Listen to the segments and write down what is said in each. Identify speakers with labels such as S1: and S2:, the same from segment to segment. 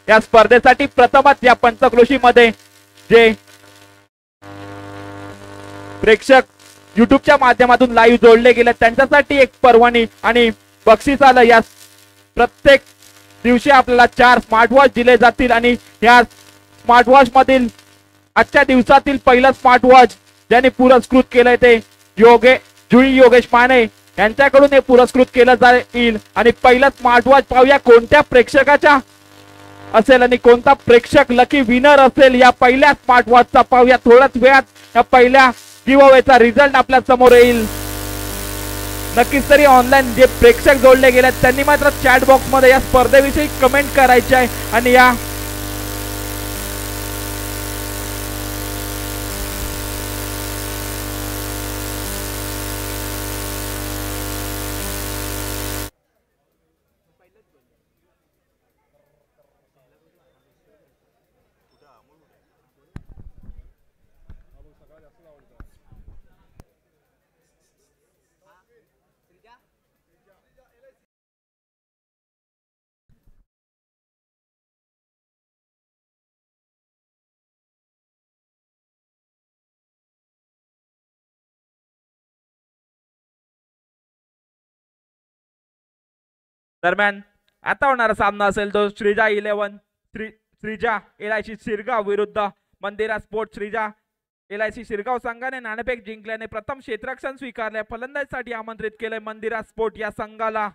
S1: या स्पर्धेसाठी प्रथमच या पंचक्रोशीमध्ये जे प्रेक्षक युट्यूबच्या माध्यमातून लाईव्ह जोडले गेले त्यांच्यासाठी एक पर्वणी आणि बक्षीस आलं। या प्रत्येक दिवशी आपल्याला 4 स्मार्टवॉच दिले जातील आणि या स्मार्टवॉच मधील आजच्या दिवसातील पहिलं स्मार्टवॉच ज्यांनी पुरस्कृत केलंय ते जुई योगेश माने यांच्याकडून हे पुरस्कृत केलं जाईल। आणि पहिलं स्मार्टवॉच पाहूया कोणत्या प्रेक्षकाच्या असेल आणि कोणता प्रेक्षक लकी विनर असेल। या पहिल्या स्मार्टवॉचचा पाहूया थोड्याच वेळात। या पहिल्या गिव्ह अवेचा रिझल्ट आपल्या समोर येईल। नक्कीच तरी ऑनलाईन जे प्रेक्षक जोडले गेले त्यांनी मात्र चॅट बॉक्स मध्ये या स्पर्धेविषयी कमेंट करायची आहे आणि या दरम्यान आता होणारा सामना असेल तो श्रीजा 11 श्रीजा LIC शिरगाव विरुद्ध मंदिरा स्पोर्ट्स। श्रीजा LIC शिरगाव संघाने नाणेफेक जिंकल्याने प्रथम क्षेत्ररक्षण स्वीकारले। फलंदाजीसाठी आमंत्रित केले मंदिरा स्पोर्ट या संघाला।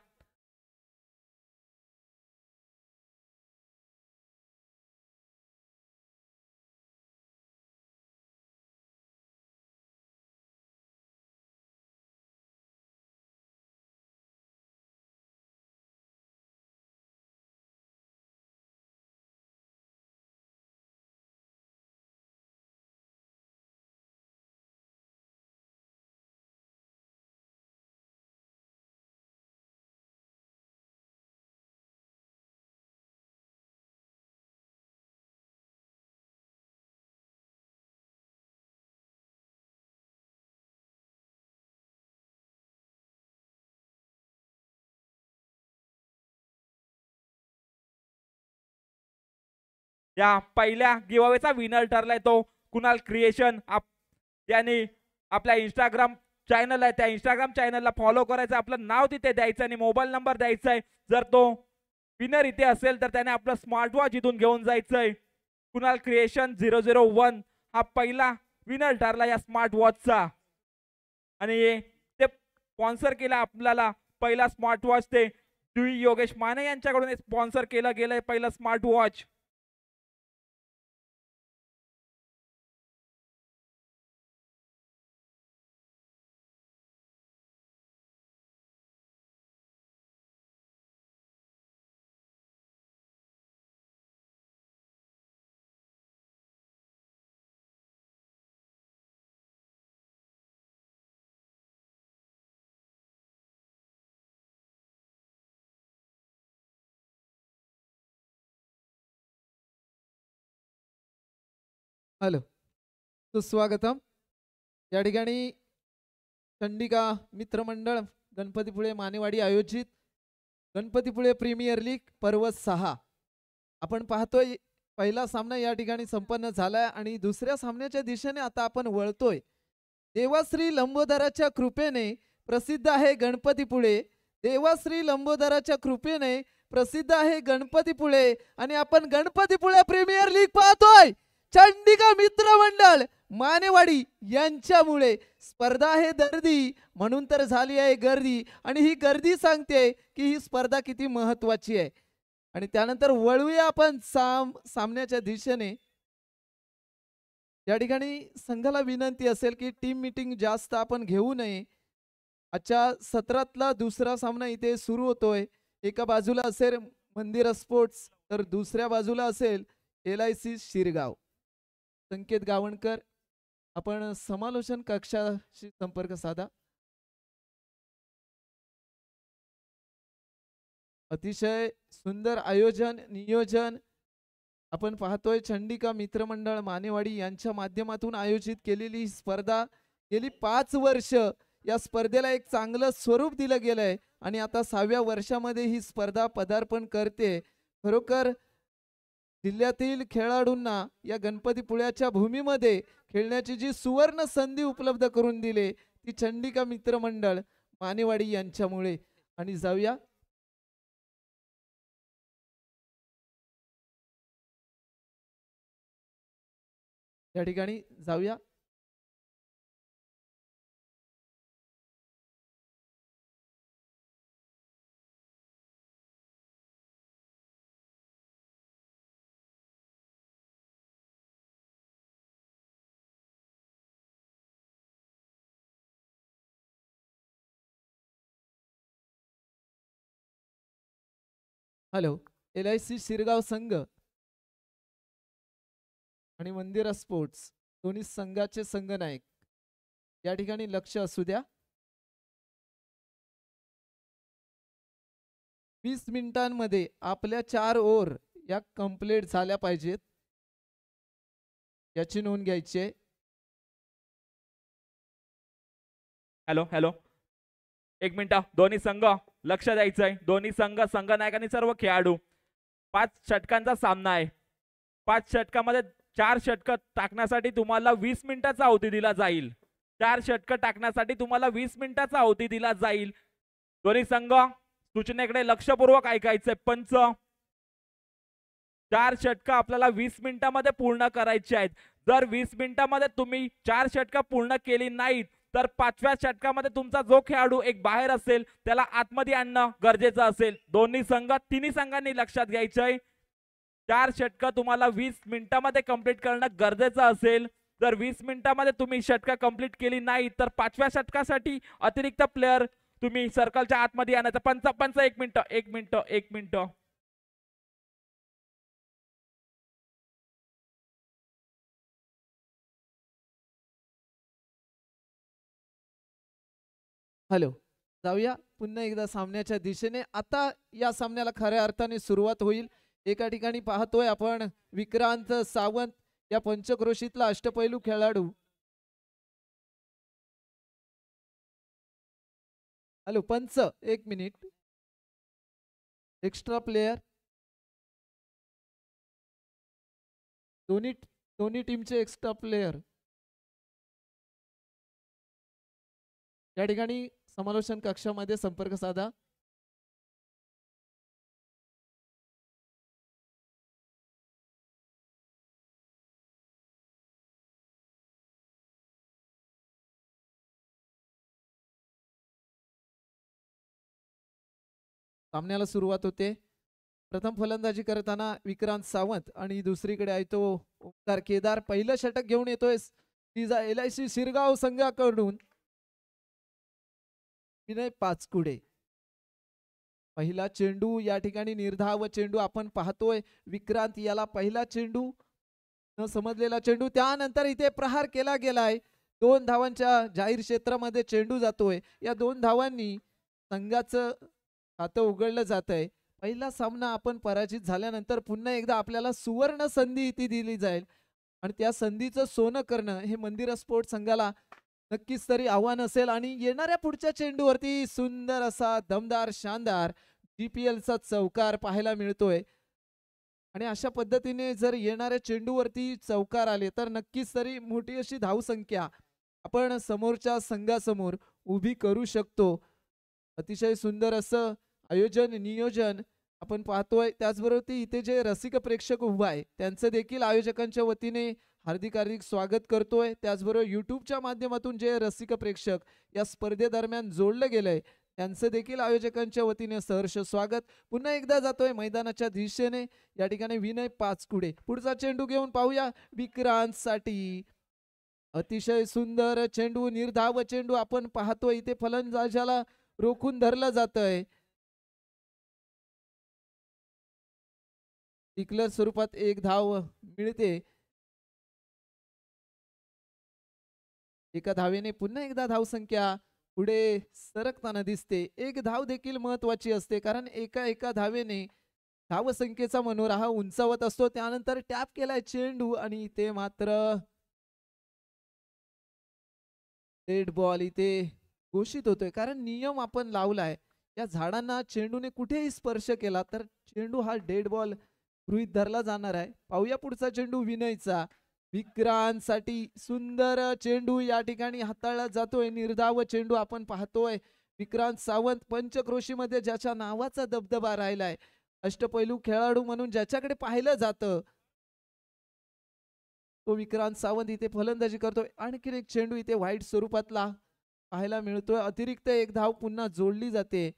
S1: या पहिल्या गिव्ह अवेचा विनर ठरलाय तो कुणाल क्रिएशन। यांनी आपल्या इंस्टाग्राम चॅनल आहे त्या इंस्टाग्राम चॅनलला फॉलो करायचं, आपलं नाव तिथे द्यायचं आणि मोबाईल नंबर द्यायचा आहे। जर तो विनर इथे असेल तर त्याने आपलं स्मार्टवॉच इथून घेऊन जायचंय। कुणाल क्रिएशन 001 हा पहिला विनर ठरला या स्मार्टवॉचचा आणि ते स्पॉन्सर केला आपल्याला पहिला स्मार्टवॉच ते जुई योगेश माने यांच्याकडून स्पॉन्सर केलं गेलंय पहिलं स्मार्टवॉच।
S2: हॅलो, सुस्वागतम। या ठिकाणी चंडिका मित्रमंडळ गणपतीपुळे मानेवाडी आयोजित गणपतीपुळे प्रीमियर लीग पर्व 6 आपण पाहतोय पहिला सामना या ठिकाणी संपन्न झालाय आणि दुसऱ्या सामन्याच्या दिशेने आता आपण वळतोय। देवाश्री लंबोदराच्या कृपेने प्रसिद्ध आहे गणपतीपुळे, देवाश्री लंबोदराच्या कृपेने प्रसिद्ध आहे गणपतीपुळे आणि आपण गणपतीपुळे प्रीमियर लीग पाहतोय। चंडिका मित्रमंडळ मानेवाडी यांच्यामुळे स्पर्धा आहे दर्दी म्हणून तर झाली आहे गर्दी आणि ही गर्दी सांगते की ही स्पर्धा किती महत्त्वाची आहे। आणि त्यानंतर वळूया आपण सामन्याच्या दिशेने। या ठिकाणी संघाला विनंती असेल की टीम मीटिंग जास्त आपण घेऊ नये। आजच्या सत्रातला दुसरा सामना इथे सुरू होतोय। एका बाजूला असेल मंदिरा स्पोर्ट्स तर दुसऱ्या बाजूला असेल LIC शिरगाव। संकेत गावणकर आपण समालोचन कक्षाशी संपर्क साधा। अतिशय सुंदर आयोजन नियोजन आपण पाहतोय। चंडिका मित्रमंडळ मानेवाडी यांच्या माध्यमातून आयोजित केलेली ही स्पर्धा गेली 5 वर्ष या स्पर्धेला एक चांगलं स्वरूप दिलं गेलंय आणि आता 6व्या वर्षामध्ये ही स्पर्धा पदार्पण करते। खरोखर जिल्ह्यातील खेळाडूंना या गणपतीपुळ्याच्या भूमीमध्ये खेळण्याची जी सुवर्ण संधी उपलब्ध करून दिली ती चंडिका मित्रमंडळ मानेवाडी यांच्यामुळे. आणि जाऊया या ठिकाणी जाऊया हॅलो. LIC शिरगाव संघ आणि मंदिरा स्पोर्ट्स दोन्ही संघाचे संघनायक या ठिकाणी लक्ष असू द्या. 20 मिनिटांमध्ये आपल्या 4 ओव्हर या कंप्लीट झाल्या पाहिजेत याची नोंद घ्यायची आहे.
S1: हॅलो हॅलो, एक मिनिट. दोन्ही संघ लक्ष द्यायचंय. दोन्ही संघ, संघनायकांनी सर्व खेळाडू. 5 षटकांचा सामना आहे. 5 षटकामध्ये 4 षटक टाकण्यासाठी तुम्हाला 20 मिनिटाचा अवधी दिला जाईल. 4 षटक टाकण्यासाठी तुम्हाला 20 मिनिटाचा अवधी दिला जाईल. दोन्ही संघ सूचनेकडे लक्षपूर्वक ऐकायचंय. पंच, 4 षटक आपल्याला 20 मिनिटांमध्ये पूर्ण करायचे आहेत. जर 20 मिनिटांमध्ये तुम्ही 4 षटक पूर्ण केली नाहीत तर 5व्या षटकामध्ये तुमचा जो खेळाडू एक बाहेर असेल त्याला आतमध्ये आणणं गरजेचं असेल. दोन्ही संघ, तिन्ही संघांनी लक्षात घ्यायचंय. 4 षटक तुम्हाला 20 मिनिटांमध्ये कंप्लीट करणं गरजेचं असेल. जर 20 मिनिटांमध्ये तुम्ही षटक कंप्लीट केली नाही तर 5व्या षटकासाठी अतिरिक्त प्लेयर तुम्ही सर्कलच्या आतमध्ये आणायचं. पंच 1 मिनिट.
S2: हॅलो. जाऊया पुन्हा एकदा सामन्याच्या दिशेने. आता या सामन्याला खऱ्या अर्थाने सुरुवात होईल. एका ठिकाणी पाहतोय आपण विक्रांत सावंत या पंचक्रोशीतला अष्टपैलू खेळाडू. हॅलो पंच, 1 मिनिट. एक्स्ट्रा प्लेयर दोन्ही टीमचे एक्स्ट्रा प्लेयर या ठिकाणी समालोचन कक्षामध्ये संपर्क साधा. सामन्याला सुरुवात होते. प्रथम फलंदाजी करताना विक्रांत सावंत आणि दुसरीकडे आहे तो ओंकार केदार. पहिलं षटक घेऊन येतोय LIC शिरगाव संघाकडून विनय पाचकुडे. पहिला चेंडू या ठिकाणी निर्धाव चेंडू आपण पाहतोय. विक्रांत याला पहिला चेंडू न समजलेला चेंडू, त्यानंतर इथे प्रहार केला गेलाय. 2 धावांच्या जाहीर क्षेत्रामध्ये चेंडू जातोय. या 2 धावांनी संघाचं खातं उघडलं जात आहे. पहिला सामना आपण पराजित झाल्यानंतर पुन्हा एकदा आपल्याला सुवर्ण संधी इथे दिली जाईल आणि त्या संधीचं सोनं करणं हे मंदिरा स्पोर्ट्स संघाला नक्कीच तरी आव्हान असेल. आणि येणाऱ्या पुढच्या चेंडूवरती सुंदर असा दमदार शानदार GPL चा चौकार पाहायला मिळतोय. आणि अशा पद्धतीने जर येणाऱ्या चेंडूवरती चौकार आले तर नक्कीच तरी मोठी अशी धावसंख्या आपण समोरच्या संघासमोर उभी करू शकतो. अतिशय सुंदर असं आयोजन नियोजन आपण पाहतोय. त्याचबरोबर इथे जे रसिक प्रेक्षक उभा आहे त्यांचं देखील आयोजकांच्या वतीने हार्दिक स्वागत करतोय. त्याचबरोबर युट्यूबच्या माध्यमातून जे रसिक प्रेक्षक या स्पर्धेदरम्यान जोडले गेले त्यांचं देखील आयोजकांच्या वतीने सहर्ष स्वागत. पुन्हा एकदा जातोय मैदानाच्या दिशेने. या ठिकाणी विनय पाचकुडे पुढचा चेंडू घेऊन पाहूया विक्रांत साठी. अतिशय सुंदर चेंडू, निर्धाव चेंडू आपण पाहतोय. इथे फलंदाजाला रोखून धरलं जातंय. डिक्लेअर स्वरूपात 1 धाव मिळते. एका धावेने पुन्हा एकदा धावसंख्या पुढे सरकताना दिसते. 1 धाव देखील महत्वाची असते कारण एका धावेने धावसंख्येचा मनोरा हा उंचावत असतो. त्यानंतर टॅप केलाय चेंडू आणि ते मात्र डेड बॉल इथे घोषित होतोय. कारण नियम आपण लावलाय या झाडांना चेंडूने कुठेही स्पर्श केला तर चेंडू हा डेड बॉल गृहीत धरला जाणार आहे. पाहूया पुढचा चेंडू विनयचा. विक्रांतसाठी सुंदर चेंडू या ठिकाणी हाताळला जातोय. निर्धाव चेंडू आपण पाहतोय. विक्रांत सावंत पंचक्रोशीमध्ये ज्याच्या नावाचा दबदबा राहिलाय, अष्टपैलू खेळाडू म्हणून ज्याच्याकडे पाहिलं जातं, तो विक्रांत सावंत इथे फलंदाजी करतोय. आणखीन एक चेंडू इथे वाईट स्वरूपातला पाहायला मिळतोय. अतिरिक्त एक धाव पुन्हा जोडली जाते.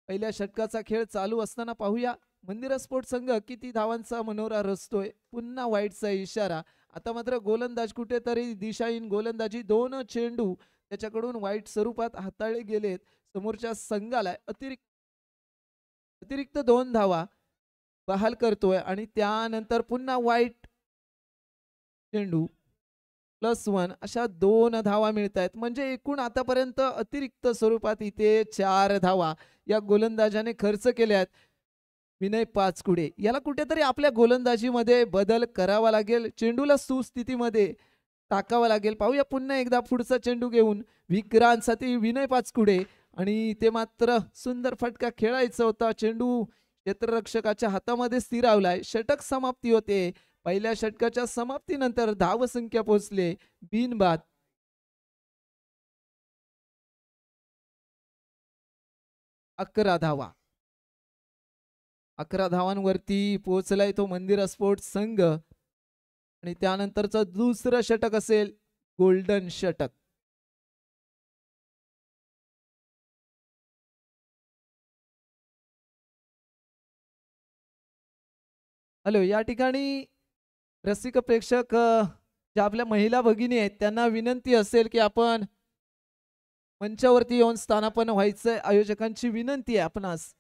S2: पहिल्या षटकाचा खेळ चालू असताना पाहूया मंदिरा स्पोर्ट संघ किती धावांचा मनोरा रचतोय. पुन्हा वाईटचा इशारा. आता मात्र गोलंदाज कुठेतरी दिशाहीन गोलंदाजी. 2 चेंडू त्याच्याकडून वाईट स्वरूपात हाताळले गेलेत. समोरच्या संघाला अतिरिक्त 2 धावा बहाल करतोय आणि त्यानंतर पुन्हा वाईट चेंडू +1 अशा 2 धावा मिळत आहेत. म्हणजे एकूण आतापर्यंत अतिरिक्त स्वरूपात इथे 4 धावा या गोलंदाजाने खर्च केल्यात. विनय पाचकुडे याला कुठेतरी आपल्या गोलंदाजीमध्ये बदल करावा लागेल. चेंडूला सुस्थितीमध्ये टाकावा लागेल. पाहूया पुन्हा एकदा पुढचा चेंडू घेऊन विक्रांतसाठी विनय पाचकुडे आणि ते मात्र सुंदर फटका खेळायचा होता. चेंडू क्षेत्ररक्षकाच्या हातामध्ये स्थिरावलाय. षटक समाप्ती होते. पहिल्या षटकाच्या समाप्तीनंतर धावसंख्या पोहोचले बिनबाद 11 धावा. 11 धावांवरती पोहोचलाय तो मंदिरा स्पोर्ट्स संघ आणि त्यानंतरचं दुसरं षटक असेल गोल्डन षटक. हॅलो, या ठिकाणी रसिक प्रेक्षक ज्या आपल्या महिला भगिनी आहेत त्यांना विनंती असेल की आपण मंचावरती येऊन स्थानापन्न व्हायचंय. आयोजकांची विनंती आहे आपणास.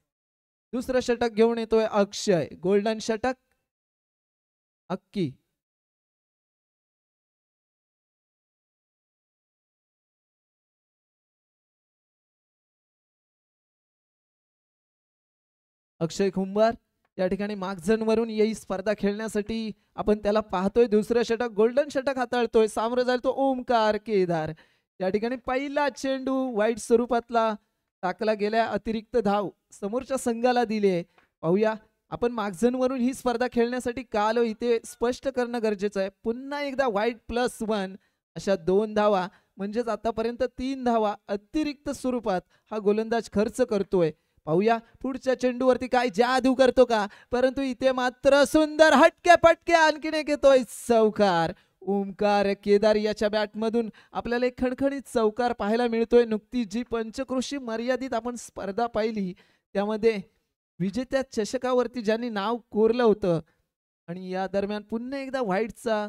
S2: दुसरं षटक घेऊन येतोय अक्षय. गोल्डन षटक अक्की. अक्षय कुंभार या ठिकाणी मागझनवरून येई स्पर्धा खेळण्यासाठी आपण त्याला पाहतोय. दुसरं षटक गोल्डन षटक हाताळतोय. सामोरं जाईल तो ओमकार केदार. या ठिकाणी पहिला चेंडू वाईट स्वरूपातला टाकला गेला. अतिरिक्त धाव समोरच्या संघाला दिले. पाहूया आपण मागझनवरून ही स्पर्धा खेळण्यासाठी का आलो इथे स्पष्ट करणं गरजेचं आहे. पुन्हा एकदा वाईट +1 अशा 2 धावा म्हणजेच आतापर्यंत 3 धावा अतिरिक्त स्वरूपात हा गोलंदाज खर्च करतोय. पाहूया पुढच्या चेंडूवरती काय जादू करतो का. परंतु इथे मात्र सुंदर हटके पटके आणखीन एक येतोय चौकार. ओमकार केदार याच्या बॅटमधून आपल्याला एक खणखणीत चौकार पाहायला मिळतोय. नुकती जी पंचक्रोशी मर्यादित आपण स्पर्धा पाहिली त्यामध्ये विजेत्या चषकावरती ज्यांनी नाव कोरलं होतं आणि या दरम्यान पुन्हा एकदा व्हाईटचा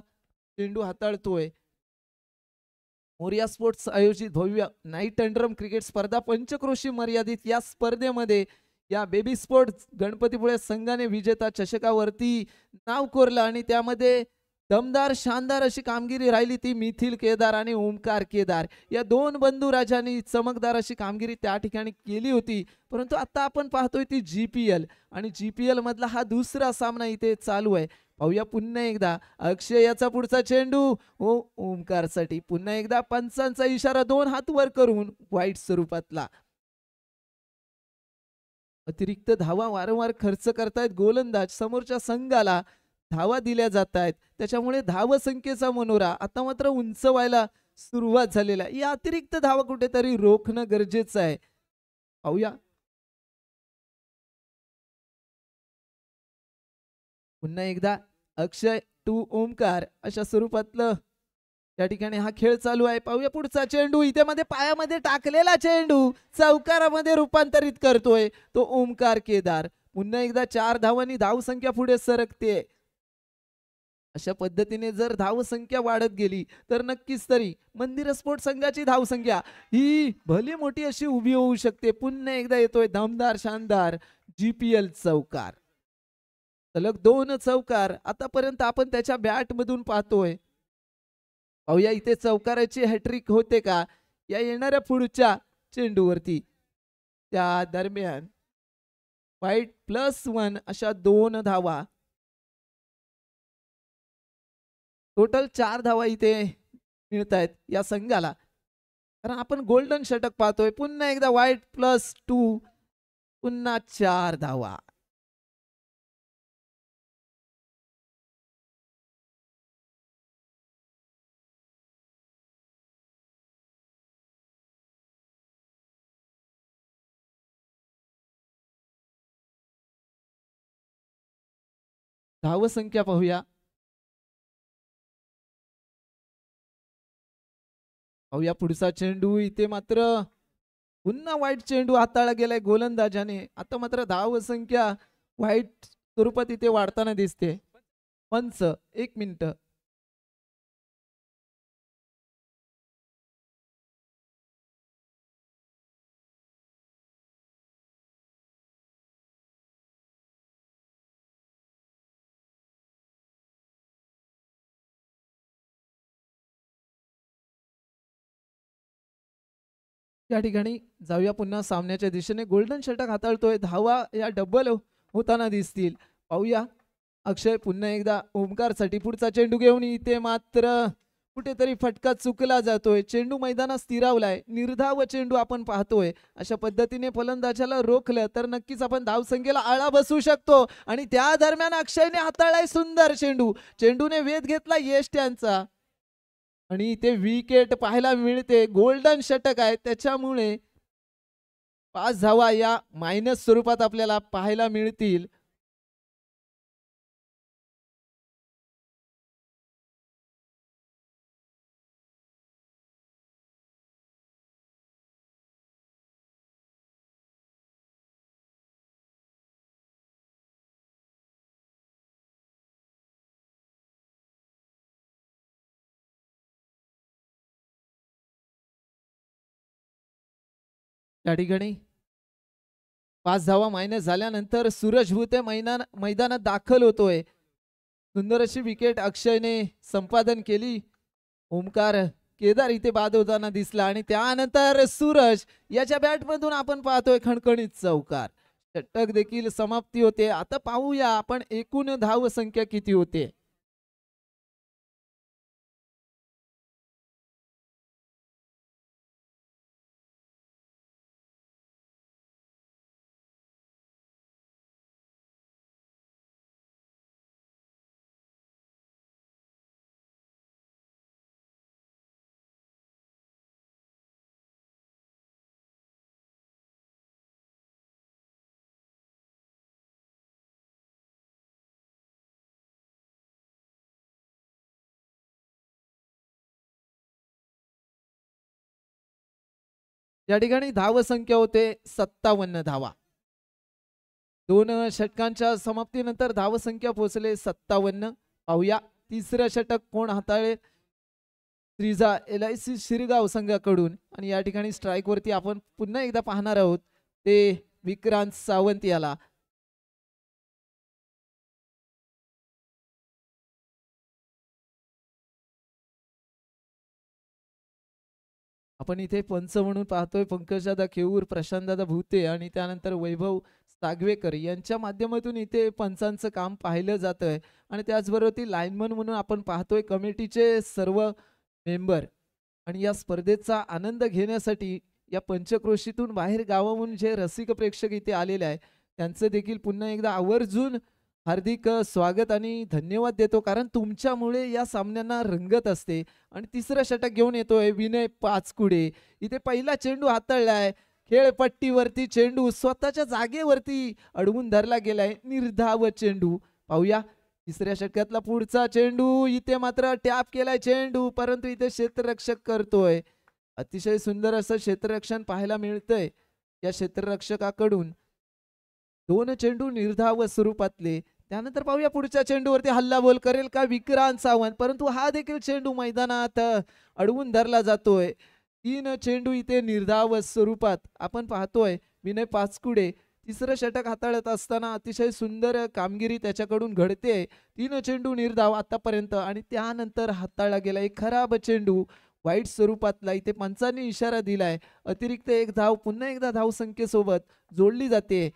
S2: चेंडू हाताळतोय. मोरिया स्पोर्ट्स आयोजित भव्य नाईट अंडरम क्रिकेट स्पर्धा पंचक्रोशी मर्यादित या स्पर्धेमध्ये या बेबी स्पोर्ट्स गणपतीपुळे संघाने विजेता चषकावरती नाव कोरलं आणि त्यामध्ये दमदार शानदार अशी कामगिरी राहिली ती मिथिल केदार आणि ओमकार केदार या 2 बंधू राजांनी चमकदार अशी कामगिरी त्या ठिकाणी केली होती. परंतु आता आपण पाहतोय ती GPL आणि GPL मधला हा दुसरा सामना इथे चालू आहे. पाहूया पुन्हा एकदा अक्षय याचा पुढचा चेंडू ओमकारसाठी. पुन्हा एकदा पंचांचा इशारा 2 हात वर करून वाईट स्वरूपातला. अतिरिक्त धावा वारंवार खर्च करतायत गोलंदाज. समोरच्या संघाला धावा दिल्या जात आहेत. त्याच्यामुळे धावसंख्येचा मनोरा आता मात्र उंच व्हायला सुरुवात झालेला आहे. या अतिरिक्त धावा कुठेतरी रोखणं गरजेचं आहे. पाहूया पुन्हा एकदा अक्षय टू ओमकार अशा स्वरूपातलं त्या ठिकाणी हा खेळ चालू आहे. पाहूया पुढचा चेंडू इथे मध्ये पायामध्ये टाकलेला चेंडू चौकारामध्ये रूपांतरित करतोय तो ओमकार केदार. पुन्हा एकदा 4 धावांनी धावसंख्या पुढे सरकते. अशा पद्धतीने जर धावसंख्या वाढत गेली तर नक्कीच तरी मंदिर स्पोर्ट्स संघाची धावसंख्या ही भली मोठी अशी उभी होऊ शकते. पुन्हा एकदा येतोय दमदार शानदार GPL चौकार. सलग 2 चौकार आतापर्यंत आपण त्याच्या बॅट मधून पाहतोय. पाहूया इथे चौकाराची हॅट्रिक होते का या येणाऱ्या पुढच्या चेंडूवरती. त्या दरम्यान वाईट +1 अशा 2 धावा. टोटल 4 धावा इथे मिळत आहेत या संघाला. कारण आपण गोल्डन षटक पाहतोय. पुन्हा एकदा वाईट +2 पुन्हा 4 धावा. धावसंख्या पाहूया. पाहूया पुढचा चेंडू. इथे मात्र पुन्हा वाईट चेंडू हाताळला गेलाय गोलंदाजाने. आता मात्र धावसंख्या वाईट स्वरूपात इथे वाढताना दिसते. पंच 1 मिनिट. या ठिकाणी जाऊया पुन्हा सामन्याच्या दिशेने. गोल्डन षटक हाताळतोय. धावा या डबल होताना दिसतील. पाहूया अक्षय पुन्हा एकदा ओमकारसाठी पुढचा चेंडू घेऊन. इथे मात्र कुठेतरी फटका चुकला जातोय. चेंडू मैदानात स्थिरावलाय. निर्धाव चेंडू आपण पाहतोय. अशा पद्धतीने फलंदाजाला रोखलं तर नक्कीच आपण धावसंख्येला आळा बसू शकतो. आणि त्या दरम्यान अक्षयने हाताळलाय सुंदर चेंडू. चेंडूने वेध घेतला यष्ट्यांचा आणि इथे विकेट पाहायला मिळते. गोल्डन षटक आहे त्याच्यामुळे 5 धावा या मायनस स्वरूपात आपल्याला पाहायला मिळतील. त्या ठिकाणी 5 धावा मायनस झाल्यानंतर सूरज भूते मैदानात दाखल होतोय. सुंदर अशी विकेट अक्षयने संपादन केली. ओमकार केदार इथे बाद होताना दिसला आणि त्यानंतर सूरज याच्या बॅटमधून आपण पाहतोय खणखणीत चौकार. षटक देखील समाप्ती होते. आता पाहूया आपण एकूण धाव संख्या किती होते. या ठिकाणी धाव संख्या होते 57 धावा. 2 षटकांच्या समाप्तीनंतर धाव संख्या पोहोचले 57. पाहूया तिसरं षटक कोण हाताळेल. श्रीजा LIC शिरगाव संघाकडून. आणि या ठिकाणी स्ट्राइक वरती आपण पुन्हा एकदा पाहणार आहोत ते विक्रांत सावंत याला. आपण इथे पंच म्हणून पाहतोय पंकजदादा खेऊर, प्रशांतदादा भूते आणि त्यानंतर वैभव सागवेकर यांच्या माध्यमातून इथे पंचांचं काम पाहिलं जातंय. आणि त्याचबरोबर ती लाईनमन म्हणून आपण पाहतोय कमिटीचे सर्व मेंबर. आणि या स्पर्धेचा आनंद घेण्यासाठी या पंचक्रोशीतून बाहेर गावाहून जे रसिक प्रेक्षक इथे आलेले आहे त्यांचं देखील पुन्हा एकदा आवर्जून हार्दिक स्वागत आणि धन्यवाद देतो. कारण तुमच्यामुळे या सामन्यांना रंगत असते. आणि तिसरं षटक घेऊन येतोय विनय पाचकुडे. इथे पहिला चेंडू हाताळलाय. खेळपट्टीवरती चेंडू स्वतःच्या जागेवरती अडवून धरला गेलाय. निर्धाव चेंडू. पाहूया तिसऱ्या षटकातला पुढचा चेंडू. इथे मात्र टॅप केलाय चेंडू परंतु इथे क्षेत्ररक्षक करतोय. अतिशय सुंदर असं क्षेत्ररक्षण पाहायला मिळतंय या क्षेत्ररक्षकाकडून. 2 चेंडू निर्धाव स्वरूपातले. त्यानंतर पाहूया पुढच्या चेंडूवरती हल्ला बोल करेल का विक्रांत सावंत. परंतु हा देखील चेंडू मैदानात अडवून धरला जातोय. 3 चेंडू इथे निर्धाव स्वरूपात आपण पाहतोय. विनय पाचकुडे तिसरं षटक हाताळत असताना अतिशय सुंदर कामगिरी त्याच्याकडून घडते. 3 चेंडू निर्धाव आतापर्यंत. आणि त्यानंतर हाताळला गेला एक खराब चेंडू वाईट स्वरूपातला. इथे पंचांनी इशारा दिलाय. अतिरिक्त 1 धाव पुन्हा एकदा धावसंख्येसोबत जोडली जाते.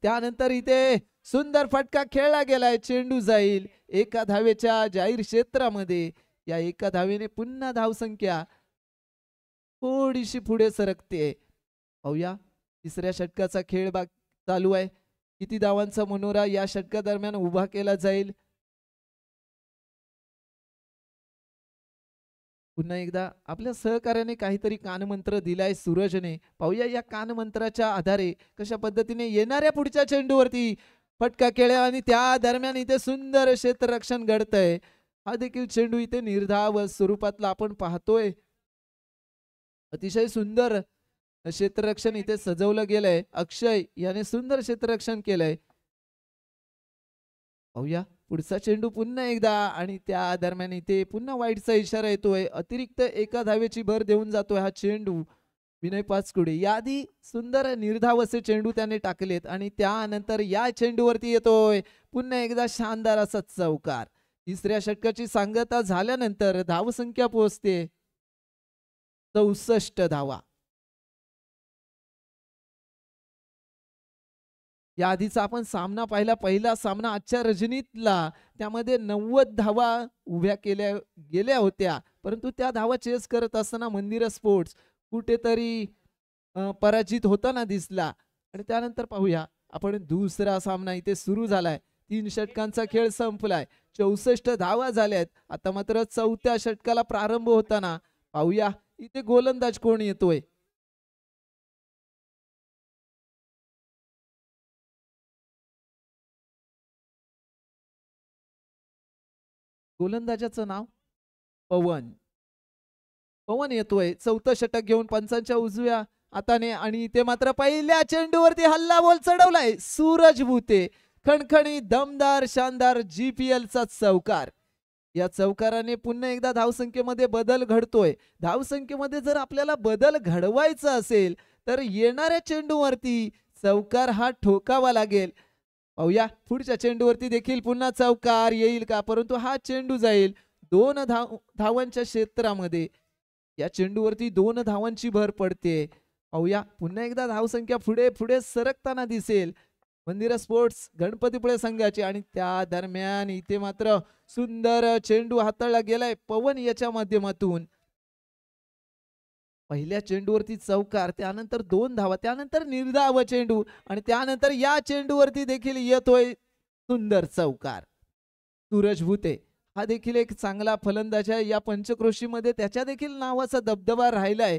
S2: त्यानंतर इथे सुंदर फटका खेळला गेलाय. चेंडू जाईल एका धावेच्या जाहीर क्षेत्रामध्ये. या एका धावेने पुन्हा धावसंख्या थोडीशी पुढे सरकते. पाहूया तिसऱ्या षटकाचा खेळ चालू आहे. किती धावांचा मनोरा या षटका दरम्यान उभा केला जाईल. पुन्हा एकदा आपल्या सहकार्याने काहीतरी कानमंत्र दिलाय सूरजने. पाहूया या कानमंत्राच्या आधारे कशा पद्धतीने येणाऱ्या पुढच्या चेंडूवरती फटका खेळला आणि त्या दरम्यान इथे सुंदर क्षेत्ररक्षण घडतंय. हा देखील चेंडू इथे निर्धाव स्वरूपातला आपण पाहतोय. अतिशय सुंदर क्षेत्ररक्षण इथे सजवलं गेलंय. अक्षय याने सुंदर क्षेत्ररक्षण केलंय. पाहूया पुढचा चेंडू पुन्हा एकदा आणि त्या दरम्यान इथे पुन्हा वाईटचा इशारा येतोय. अतिरिक्त एका धावेची भर देऊन जातोय हा चेंडू विनय पाचकुडे. याआधी सुंदर निर्धाव असे चेंडू त्याने टाकलेत आणि त्यानंतर या चेंडूवरती येतोय पुन्हा एकदा शानदार असा चौकार. तिसऱ्या षटकाची सांगता झाल्यानंतर धावसंख्या पोहोचते 64 धावा. या आधीचा आपण सामना पाहिला. पहिला सामना आजच्या रजनीतला, त्यामध्ये 90 धावा उभ्या केल्या गेल्या होत्या, परंतु त्या धावा चेस करत असताना मंदिर स्पोर्ट्स कुठेतरी पराजित होताना दिसला. आणि त्यानंतर पाहूया आपण दुसरा सामना इथे सुरू झालाय. 3 षटकांचा खेळ संपलाय. 64 धावा झाल्यात. आता मात्र चौथ्या षटकाला प्रारंभ होताना पाहूया इथे गोलंदाज कोण येतोय. गोलंदाजाचं नाव पवन. पवन येतोय चौथं षटक घेऊन पंचांच्या उजव्या हाताने. आणि इथे मात्र पहिल्या चेंडूवरती हल्ला बॉल चढवलाय सूरज भुते. खणखणी दमदार शानदार GPL चा चौकार. या चौकाराने पुन्हा एकदा धावसंख्येमध्ये बदल घडतोय. धावसंख्येमध्ये जर आपल्याला बदल घडवायचा असेल तर येणाऱ्या चेंडूवरती चौकार हा ठोकावा लागेल. पाहूया पुढच्या चेंडूवरती देखील पुन्हा चौकार येईल का, परंतु हा चेंडू जाईल 2 धावांच्या क्षेत्रामध्ये. या चेंडूवरती 2 धावांची भर पडते. पाहूया पुन्हा एकदा धावसंख्या पुढे पुढे सरकताना दिसेल मंदिर स्पोर्ट्स गणपतीपुळे संघाची. आणि त्या दरम्यान इथे मात्र सुंदर चेंडू हाताळला गेलाय पवन याच्या माध्यमातून. पहिल्या चेंडूवरती चौकार, त्यानंतर 2 धावा, त्यानंतर निर्धाव चेंडू आणि त्यानंतर या चेंडूवरती देखील येतोय सुंदर चौकार. सूरज भुते हा देखील एक चांगला फलंदाज आहे. या पंचक्रोशीमध्ये त्याच्या देखील नावाचा दबदबा राहिलाय.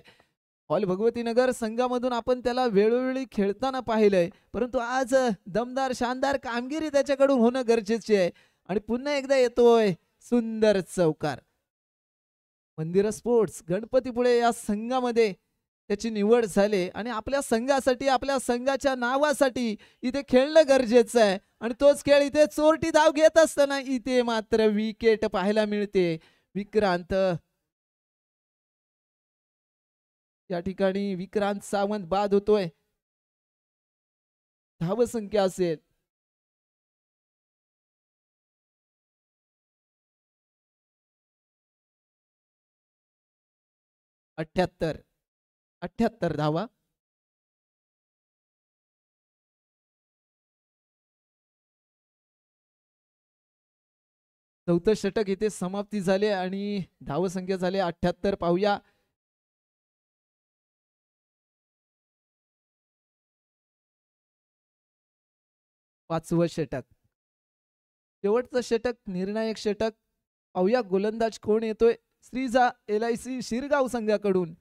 S2: ऑल भगवतीनगर संघामधून आपण त्याला वेळोवेळी खेळताना पाहिलंय, परंतु आज दमदार शानदार कामगिरी त्याच्याकडून होणं गरजेचे आहे. आणि पुन्हा एकदा येतोय सुंदर चौकार. मंदिर स्पोर्ट्स गणपतीपुळे या संघामध्ये त्याची निवड झाली आणि आपल्या संघासाठी आपल्या संघाच्या नावासाठी इथे खेळणं गरजेचं आहे. आणि तोच खेळ इथे चोरटी धाव घेत असताना इथे मात्र विकेट पाहायला मिळते. विक्रांत या ठिकाणी विक्रांत सावंत बाद होतोय. धावसंख्या असेल 78 धावा. चौथं षटक इथे समाप्ती झाले आणि धावसंख्या झाले 78. पाहूया पाचवं षटक, शेवटचं षटक, निर्णायक षटक. पाहूया गोलंदाज कोण येतोय. श्रीजा LIC शिरगाव संघाकडून.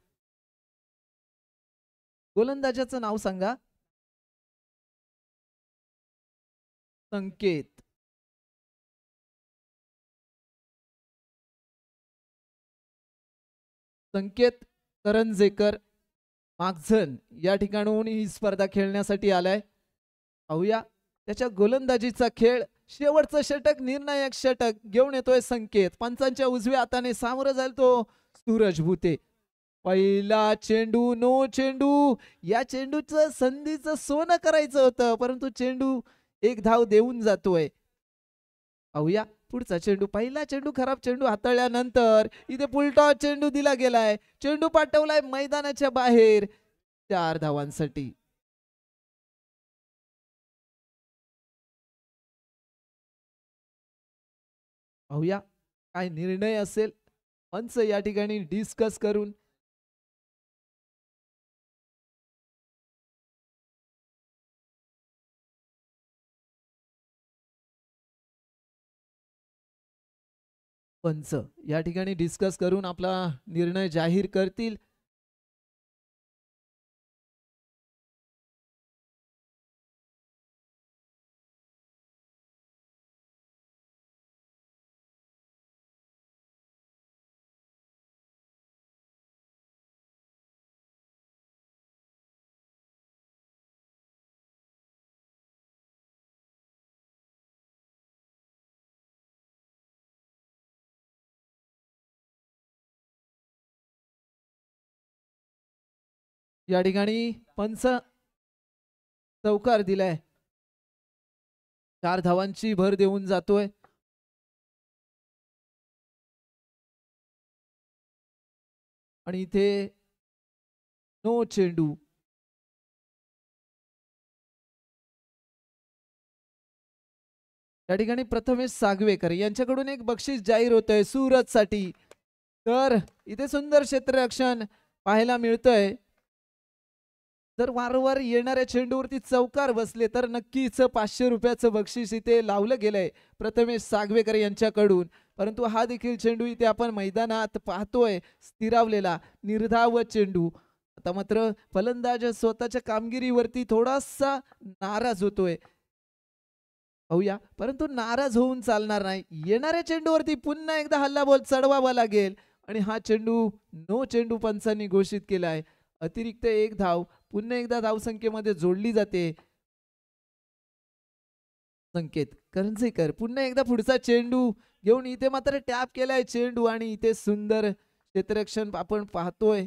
S2: गोलंदाजाचं नाव सांगा. संकेत. संकेत करंजेकर मागझन या ठिकाणून ही स्पर्धा खेळण्यासाठी आलाय. पाहूया त्याच्या गोलंदाजीचा खेळ. शेवटचं षटक, निर्णायक षटक घेऊन येतोय संकेत. पंचांच्या उजव्या हाताने सामोरं जाईल तो सूरज भुते. पहिला चेंडू, नो चेंडू. या चेंडूचं संधीचं सोनं करायचं होतं, परंतु चेंडू 1 धाव देऊन जातोय. पाहूया पुढचा चेंडू. पहिला चेंडू खराब चेंडू हाताळल्यानंतर इथे पुलटॉस चेंडू दिला गेलाय. चेंडू पाठवलाय मैदानाच्या बाहेर 4 धावांसाठी. पाहूया काय निर्णय असेल पंच या ठिकाणी डिस्कस करून. पंच या ठिकाणी डिस्कस करून आपला निर्णय जाहीर करतील. या ठिकाणी पंच चौकार दिलाय, 4 धावांची भर देऊन जातोय. आणि इथे नो चेंडू. या ठिकाणी प्रथमेश सागवेकर यांच्याकडून एक बक्षीस जाहीर होतंय सुरत साठी. तर इथे सुंदर क्षेत्ररक्षण पाहायला मिळतंय. जर वारंवार येणाऱ्या चेंडूवरती चौकार बसले तर नक्कीच 500 रुपयाचं बक्षीस इथे लावलं गेलंय प्रथमेश सागवेकर यांच्याकडून. परंतु हा देखील चेंडू इथे आपण मैदानात पाहतोय स्थिरावलेला निर्धाव चेंडू. आता मात्र फलंदाज स्वतःच्या कामगिरीवरती थोडासा नाराज होतोय पाहूया, परंतु नाराज होऊन चालणार नाही. येणाऱ्या चेंडूवरती पुन्हा एकदा हल्ला बॉल चढवावा लागेल आणि हा चेंडू नो चेंडू पंचांनी घोषित केलाय. अतिरिक्त 1 धाव पुन्हा एकदा धावसंख्येमध्ये जोडली जाते. संकेत करंजेकर पुन्हा एकदा पुढचा चेंडू घेऊन इथे मात्र टॅप केलाय चेंडू आणि इथे सुंदर क्षेत्ररक्षण आपण पाहतोय.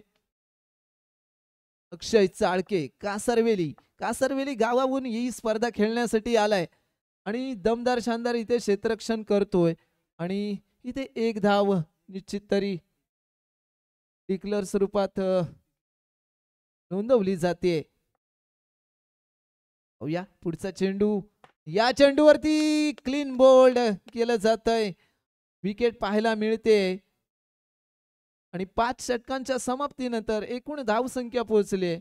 S2: अक्षय चाळके कासरवेली गावाहून ही स्पर्धा खेळण्यासाठी आलाय आणि दमदार शानदार इथे क्षेत्ररक्षण करतोय. आणि इथे 1 धाव निश्चित तरी डिक्लेअर स्वरूपात नोंदवली जाते. या पुढचा चेंडू, या चेंडूवरती क्लीन बोल्ड केलं जातंय. विकेट पाहायला मिळते आणि 5 षटकांच्या समाप्तीनंतर एकूण धावसंख्या पोहोचली.